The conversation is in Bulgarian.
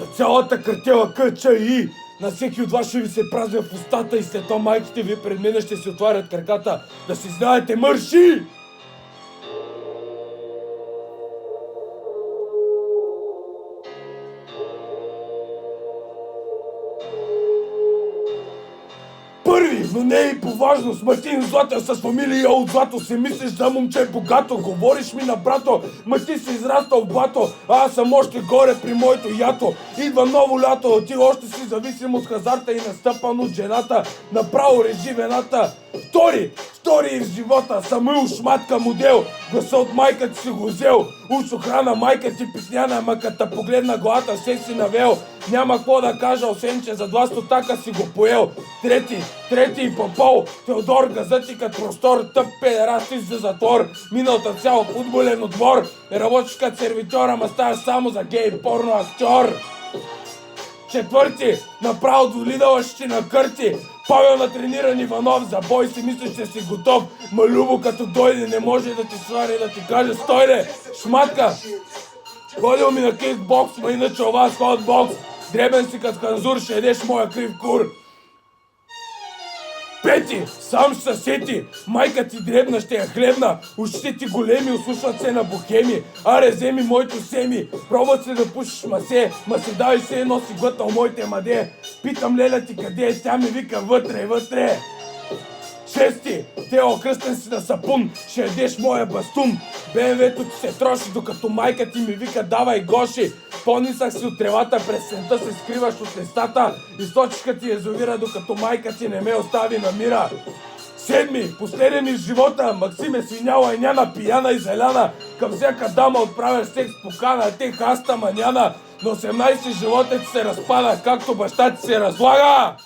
За цялата картела КЧИ, на всеки от вас ще ви се празня в устата и след това майките ви пред мене ще си отварят краката. Да си знаете, мърши! Първи, но не и по важност, Мартин Златев с фамилия от злато. Се мислиш за момче богато, говориш ми на брато, ма ти си израстал в блато, а аз съм още горе при моето ято. Идва ново лято, ти още си зависим от хазарта и настъпан от жената, направо режи вената. Втори в живота, Самуил Шматка модел, гласа от майка ти си го взел, уж охрана майка ти писняна, ама като погледна главата все си навел. Няма какво да кажа, освен че за 2 стотака си го поел. Трети и попол, Теодор газъти като простор, тъп педерас ти за затвор, миналата цял футболен отбор, работиш като сервитьор, ама ставаш само за гей порно актьор. Четвърти, направо до Лидъла ще накърти, Павел на трениран Иванов, за бой си мислиш, че си готов, ма Любо като дойде не може да ти свари, да ти каже стойде, Шматка. Ходил ми на кикбокс, ма иначе у вас ходят бокс, дребен си като ханзур, ще едеш моя крив кур. Пети, сам ще се сети, майка ти дребна ще я хлебна, ушите ти големи, услушват се на бухеми, аре вземи моето семи, пробват се да пушиш масе, ма се давай се едно си глътнал моите маде, питам леля ти къде е, тя ми вика вътре. Шести, Тео кръстен си на сапун, ще ядеш моя бастун, БМВ-то ти се троши, докато майка ти ми вика давай гоши, по-нисък си от тревата, през сента се скриваш от листата, източка ти язовира, докато майка ти не ме остави на мира. Седми, последен ми в живота, Максим е свиняла и няна, пияна и зеляна, към всяка дама отправяш секс покана, те хаста маняна, на 18 живота ти се разпада, както баща ти се разлага.